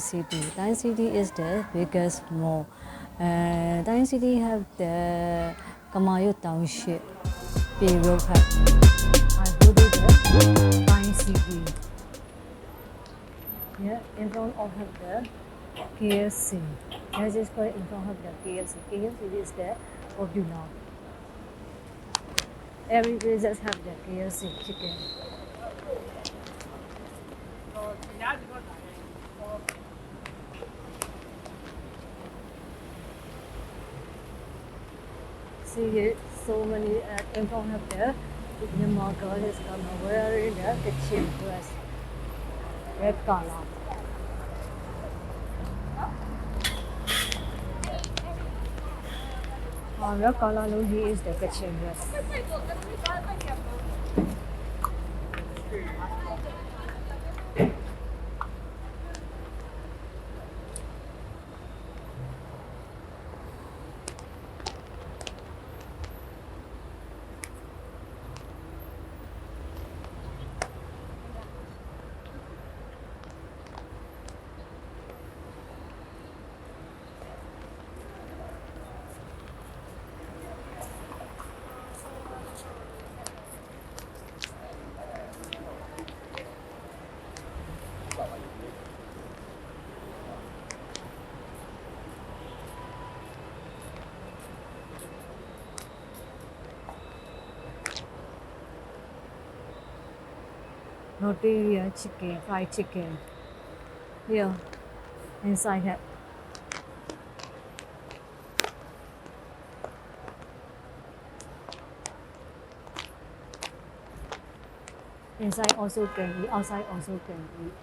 City. Thai City is the biggest mall. Thai City have the Kamayo Township. Road have. I go to the Thai City. Yeah, in front of have the KFC. I just go in front of the KFC. KFC is the popular. Every place just have the KFC chicken. See it, so many in front of the Myanmar girl is gonna wearing the kitchen dress, red color. Red color Luhi is the kitchen dress. Rotisserie chicken, fried chicken. Here, inside have. Inside also can eat, outside also can eat.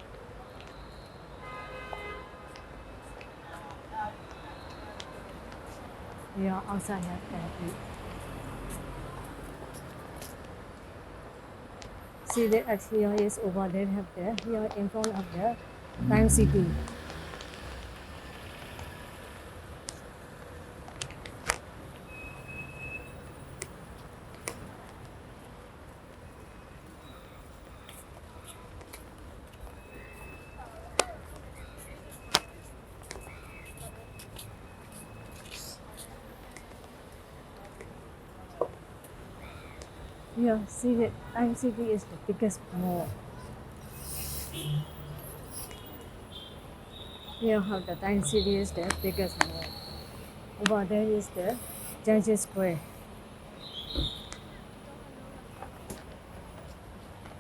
Yeah, outside have can eat. See that actually here is over there have there. Here in front of the Time City. Yeah, see that Time City is the biggest mall. Here have the Time City is the biggest mall. Over there is the Judges Square.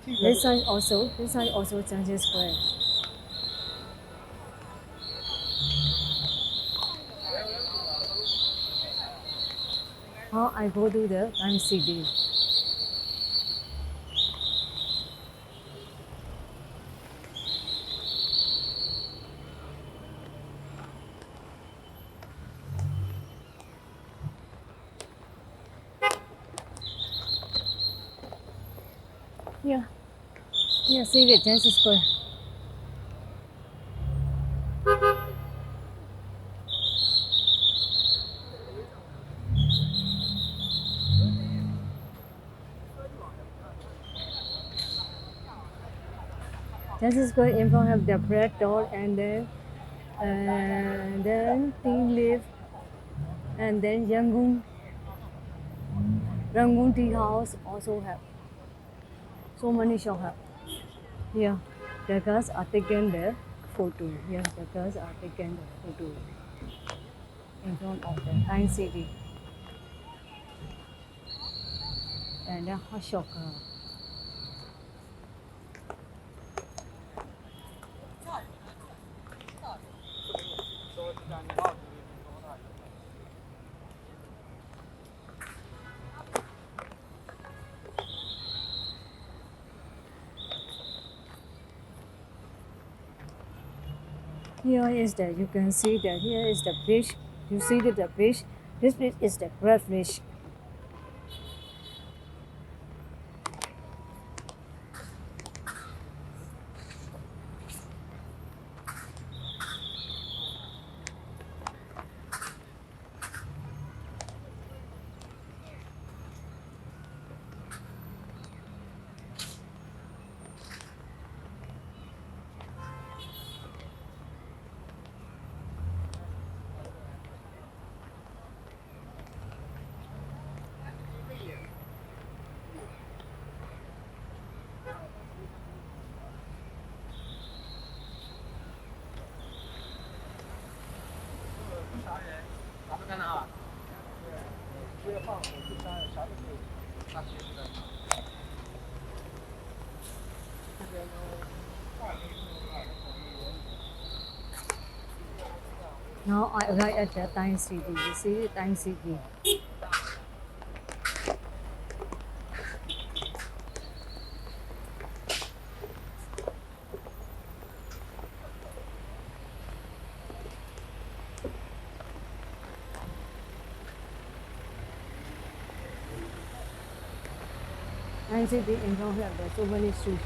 This side also Judges Square. Now I go to the Time City. Yeah. Yeah, see the Judges Square. Judges Square in front of the bread doll and then tea leaf and then Yangon tea house also have. So many shop have. Here, the girls are taking the photo. Here, the girls are taking the photo in front of the Time City and the hot chocolate. Here is the, you can see that here is the fish. You see that the fish, this fish is the crayfish. Now I arrive at the Time City. You see Time City. Time City in front here, there's so many streets.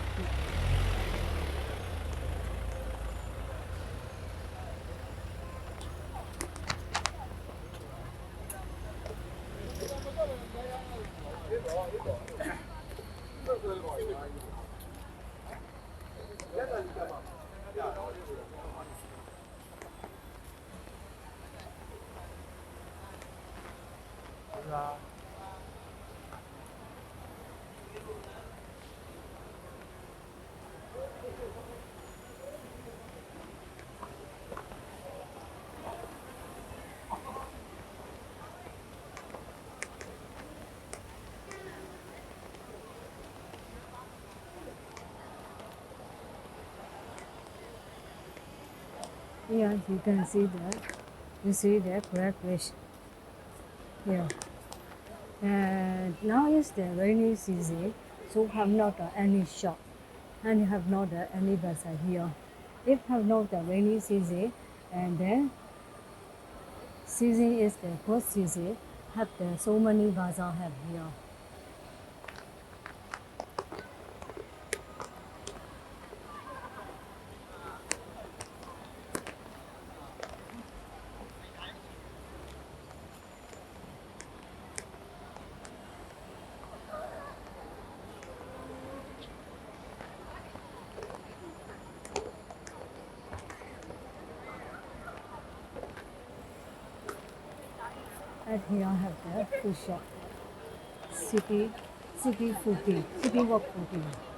Here you can see that. You see the crackfish here. And now is the rainy season, so have not any shop and have not any bazaar here. If have not the rainy season, and then season is the first season, have the so many bazaar have here. And here I have the food shop. City foodie, city walk foodie.